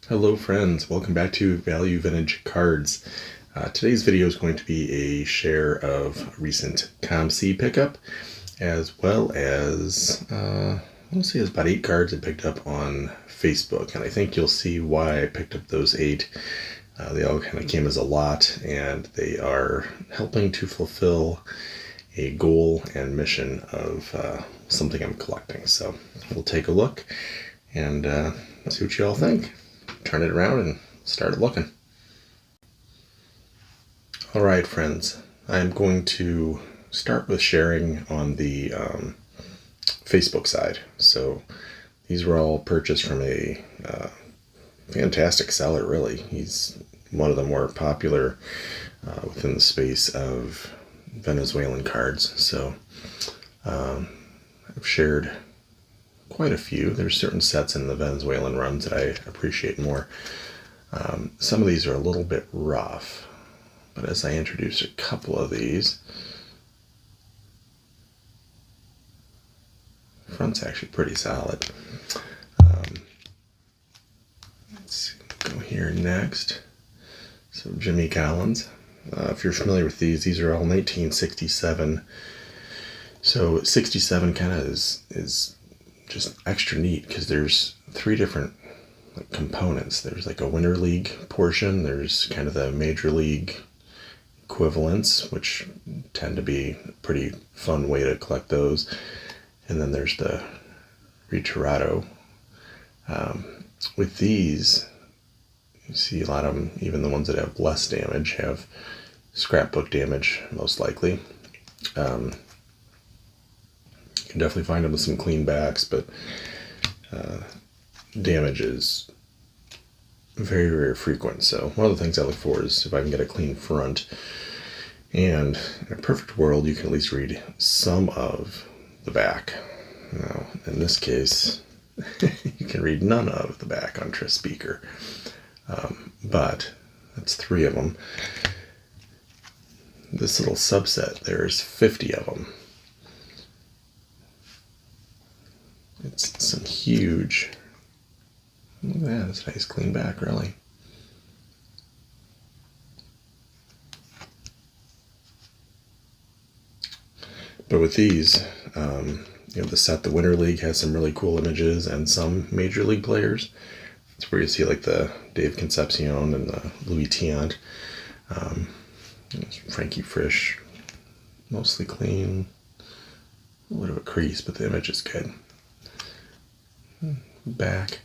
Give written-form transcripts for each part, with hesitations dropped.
Hello friends, welcome back to Value Vintage Cards. Today's video is going to be a share of recent COMC pickup, as well as, I'll say it's about 8 cards I picked up on Facebook, and I think you'll see why I picked up those 8. They all kind of came as a lot, and they are helping to fulfill a goal and mission of something I'm collecting. So we'll take a look and see what you all think. Turn it around and start looking. Alright friends, I'm going to start with sharing on the Facebook side. So these were all purchased from a fantastic seller, really. He's one of the more popular within the space of Venezuelan cards. So I've shared quite a few. There's certain sets in the Venezuelan runs that I appreciate more. Some of these are a little bit rough, but as I introduce a couple of these, the front's actually pretty solid. Let's go here next. So Jimmy Collins. If you're familiar with these are all 1967. So 67 kind of is just extra neat because there's 3 different components. There's like a Winter League portion, there's kind of the Major League equivalents, which tend to be a pretty fun way to collect those, and then there's the Retirado. With these, you see a lot of them, even the ones that have less damage, have scrapbook damage, most likely. You can definitely find them with some clean backs, but damage is very, very frequent. So one of the things I look for is if I can get a clean front, and in a perfect world you can at least read some of the back. Now in this case you can read none of the back on Tris Speaker, but that's 3 of them. This little subset, there's 50 of them. It's some huge, look at that, that's a nice clean back, really. But with these, the set, the Winter League, has some really cool images, and some Major League players. That's where you see like the Dave Concepcion and the Louis Tiant. Frankie Frisch, mostly clean. A little bit of a crease, but the image is good. Back.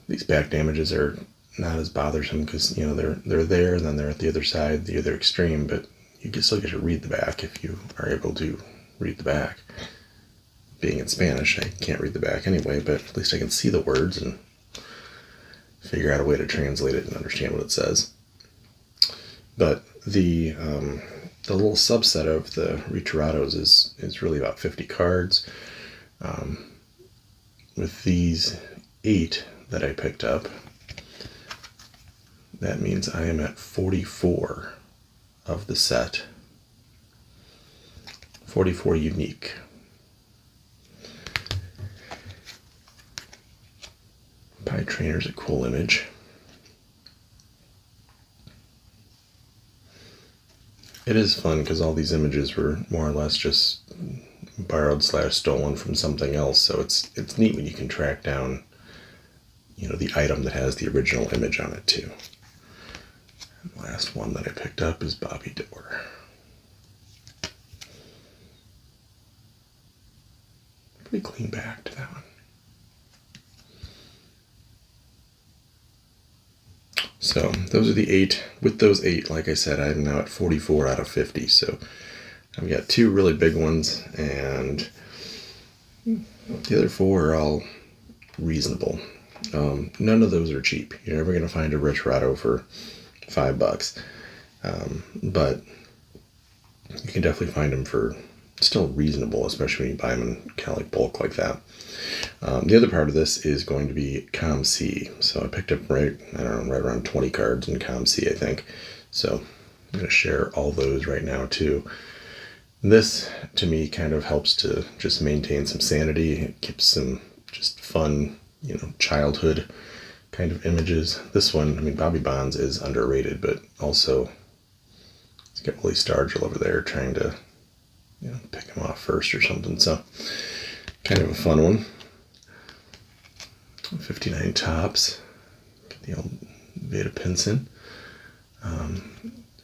These back damages are not as bothersome because they're there, and then they're at the other side, the other extreme, but you can still get to read the back if you are able to read the back. Being in Spanish, I can't read the back anyway, but at least I can see the words and figure out a way to translate it and understand what it says. But the little subset of the Retirados is really about 50 cards. With these 8 that I picked up, that means I am at 44 of the set. 44 unique. Pie Trainer's a cool image. It is fun because all these images were more or less just borrowed / stolen from something else, so it's neat when you can track down the item that has the original image on it too. And the last one that I picked up is Bobby Dorr. Pretty clean back to that one. So those are the 8. With those 8, like I said, I'm now at 44 out of 50. So I've got 2 really big ones, and the other 4 are all reasonable. None of those are cheap. You're never going to find a Retirado for $5, but you can definitely find them for still reasonable, especially when you buy them in kind of like bulk like that. The other part of this is going to be COMC. So I picked up right around 20 cards in COMC, I think. So I'm going to share all those right now too. This, to me, kind of helps to just maintain some sanity. It keeps some just fun, childhood kind of images. This one, I mean, Bobby Bonds is underrated, but also he's got Willie Stargell over there trying to, pick him off first or something. So kind of a fun one. 59 tops. Get the old Veda Pinson.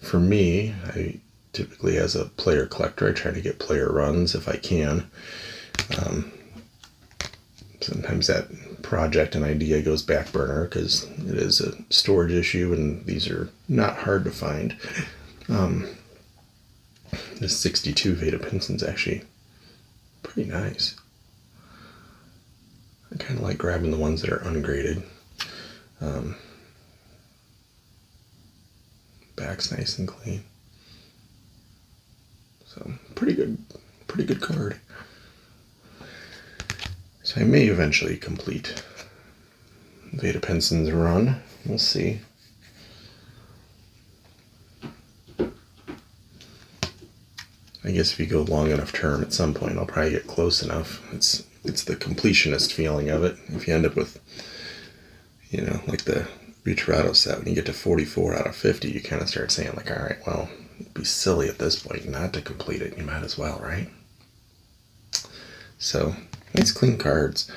For me, I typically, as a player collector, I try to get player runs if I can. Sometimes that project and idea goes back burner because it is a storage issue and these are not hard to find. This 62 Veda Pinson's actually pretty nice. I kind of like grabbing the ones that are ungraded. Back's nice and clean. So pretty good card. So I may eventually complete Veda Pinson's run. We'll see. I guess if you go long enough term, at some point I'll probably get close enough. It's the completionist feeling of it. If you end up with, like the Reiterato set, when you get to 44 out of 50, you kind of start saying like, all right, well, it'd be silly at this point not to complete it. You might as well, right? So, nice clean cards.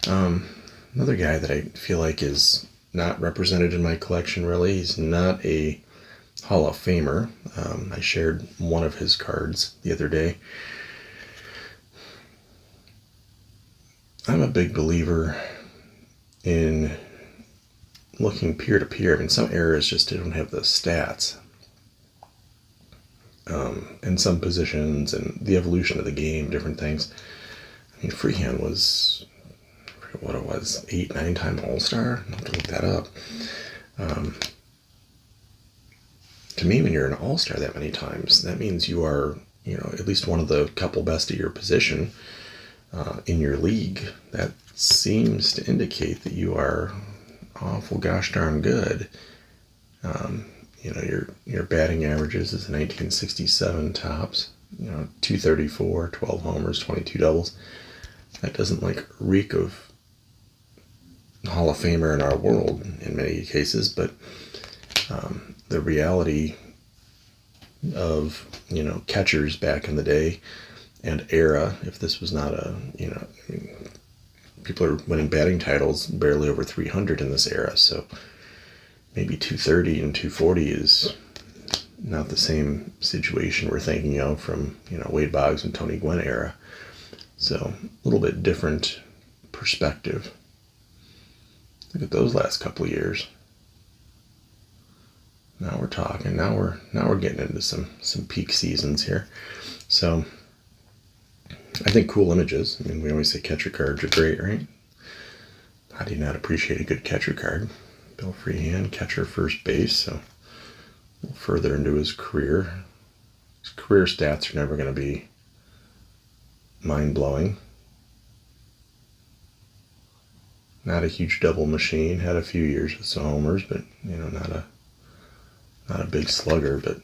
Another guy that I feel like is not represented in my collection really. He's not a Hall of Famer. I shared one of his cards the other day. I'm a big believer in looking peer-to-peer. I mean, some eras just don't have the stats. And some positions and the evolution of the game, different things. I mean, Freehand was, I forget what it was, 8-9-time All-Star? I'll have to look that up. To me, when you're an All-Star that many times, that means you are, at least one of the couple best of your position in your league. That seems to indicate that you are awful gosh darn good. Your batting averages is 1967 tops, 234, 12 homers, 22 doubles. That doesn't reek of Hall of Famer in our world in many cases, but the reality of, catchers back in the day and era, if this was not people are winning batting titles barely over 300 in this era, so maybe 230 and 240 is not the same situation we're thinking of from, Wade Boggs and Tony Gwynn era. So a little bit different perspective. Look at those last couple of years. Now we're talking. Now we're getting into some peak seasons here. So I think cool images. I mean, we always say catcher cards are great, right? How do you not appreciate a good catcher card? Bill Freehand, catcher, first base. So a little further into his career. His career stats are never going to be mind-blowing. Not a huge double machine. Had a few years with some homers, but not a big slugger, but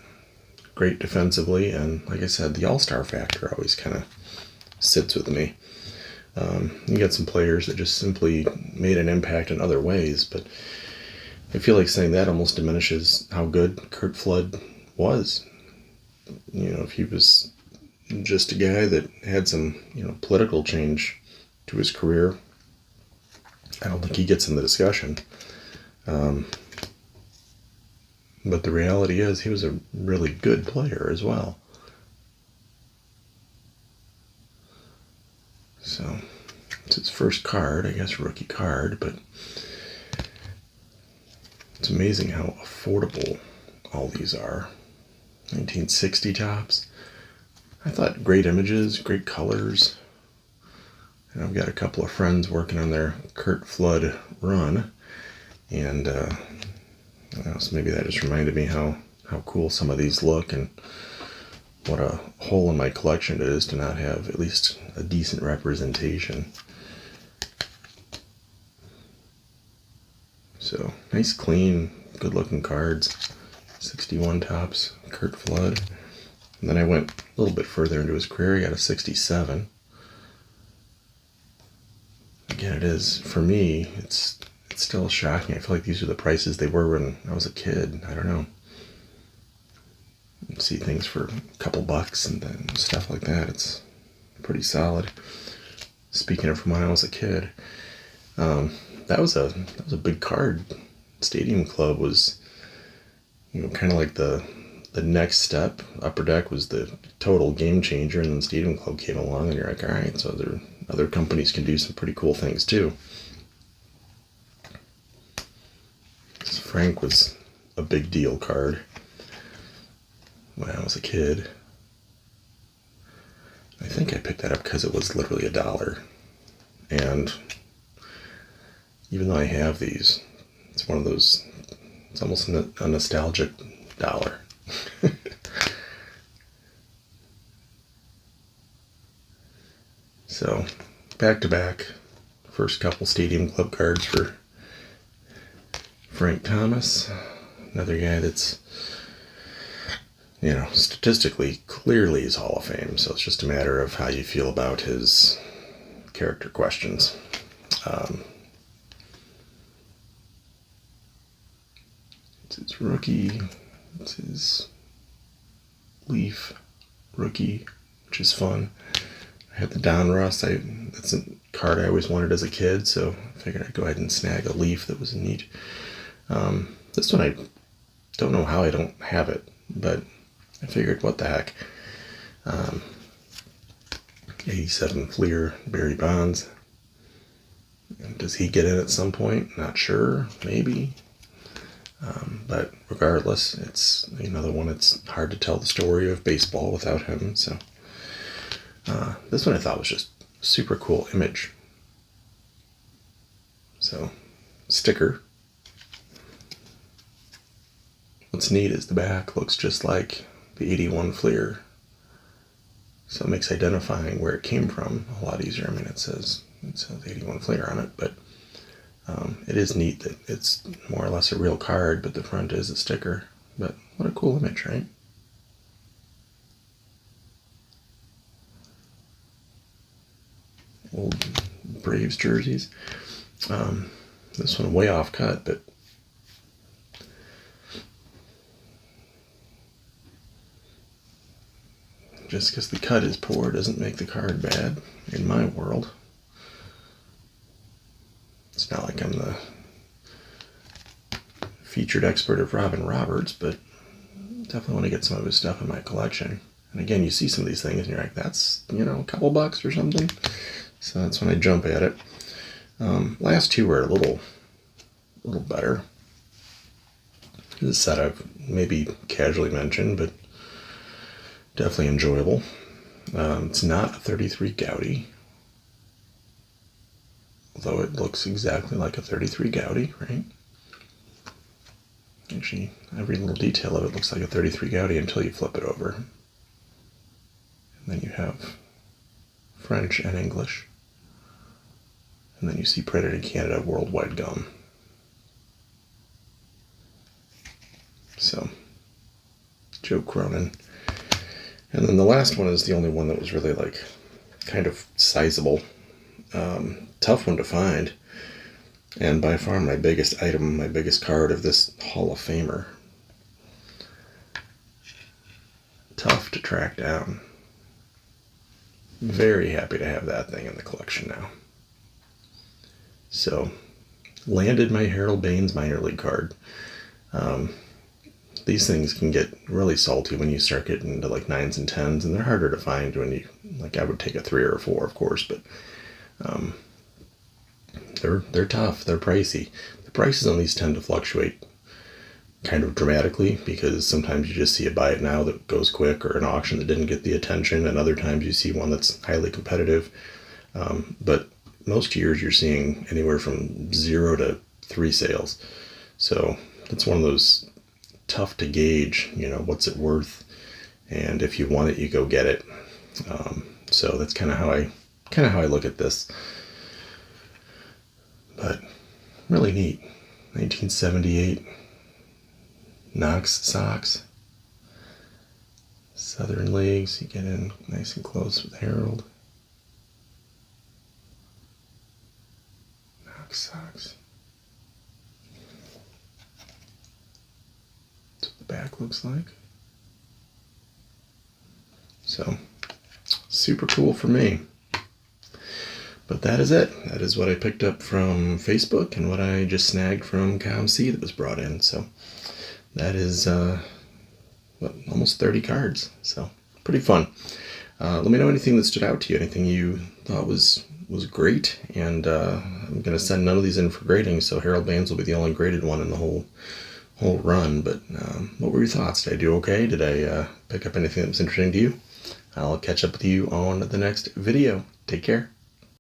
great defensively. And like I said, the all-star factor always kind of sits with me. You got some players that just simply made an impact in other ways, but I feel like saying that almost diminishes how good Curt Flood was. If he was just a guy that had some, political change to his career, I don't think he gets in the discussion. But the reality is he was a really good player as well. So it's his first card, I guess, rookie card, but it's amazing how affordable all these are. 1960 tops. I thought great images, great colors. And I've got a couple of friends working on their Curt Flood run. And so maybe that just reminded me how cool some of these look and what a hole in my collection it is to not have at least a decent representation. So nice, clean, good looking cards. 61 tops, Curt Flood. And then I went a little bit further into his career. He got a 67. Again, it is, for me, it's it's still shocking. I feel like these are the prices they were when I was a kid. I don't know. You see things for a couple bucks and then stuff like that. It's pretty solid. Speaking of from when I was a kid, that was a big card. Stadium Club was, kind of like the next step. Upper Deck was the total game changer, and then Stadium Club came along, and you're like, all right, so other companies can do some pretty cool things too. Frank was a big deal card when I was a kid. I think I picked that up because it was literally $1. And even though I have these, it's one of those, it's almost a nostalgic dollar. So, back to back, first couple Stadium Club cards for Frank Thomas, another guy that's, statistically clearly is Hall of Fame, so it's just a matter of how you feel about his character questions. It's his rookie, it's his Leaf rookie, which is fun. I had the Donruss. That's a card I always wanted as a kid, so I figured I'd go ahead and snag a Leaf that was neat. This one, I don't know how I don't have it, but I figured, what the heck. 87 Fleer, Barry Bonds. Does he get in at some point? Not sure. Maybe. But regardless, it's another one. It's hard to tell the story of baseball without him. So this one I thought was just super cool image. So sticker. What's neat is the back looks just like the 81 Fleer. So it makes identifying where it came from a lot easier. I mean, it says 81 Fleer on it, but it is neat that it's more or less a real card, but the front is a sticker. But what a cool image, right? Old Braves jerseys. This one way off cut, but just because the cut is poor doesn't make the card bad in my world. It's not like I'm the featured expert of Robin Roberts, but definitely want to get some of his stuff in my collection. And again, you see some of these things and you're like, that's, a couple bucks or something. So that's when I jump at it. Last two were a little better. This is a set I've maybe casually mentioned, but definitely enjoyable. It's not a 33 Gaudy, although it looks exactly like a 33 Gaudy, right? Actually, every little detail of it looks like a 33 Gaudy until you flip it over. And then you have French and English. And then you see printed in Canada, Worldwide Gum. So, Joe Cronin. And then the last one is the only one that was really kind of sizable. Tough one to find. And by far my biggest item, my biggest card of this Hall of Famer. Tough to track down. Very happy to have that thing in the collection now. So, landed my Harold Baines minor league card. These things can get really salty when you start getting into 9s and 10s, and they're harder to find when you, I would take a 3 or a 4, of course, but they're tough, they're pricey. The prices on these tend to fluctuate kind of dramatically, because sometimes you just see a buy it now that goes quick, or an auction that didn't get the attention, and other times you see one that's highly competitive. But most years you're seeing anywhere from 0 to 3 sales. So that's one of those tough to gauge, what's it worth, and if you want it, you go get it. So that's kind of how I look at this. But really neat. 1978 Knox socks. Southern Leagues, you get in nice and close with Harold. Knox socks. the back looks like. So, super cool for me. But that is it. That is what I picked up from Facebook and what I just snagged from COMC that was brought in. So, that is almost 30 cards. So, pretty fun. Let me know anything that stood out to you, anything you thought was great, and I'm going to send none of these in for grading, so Harold Baines will be the only graded one in the whole run. But what were your thoughts? Did I do okay? Did I pick up anything that was interesting to you? I'll catch up with you on the next video. Take care.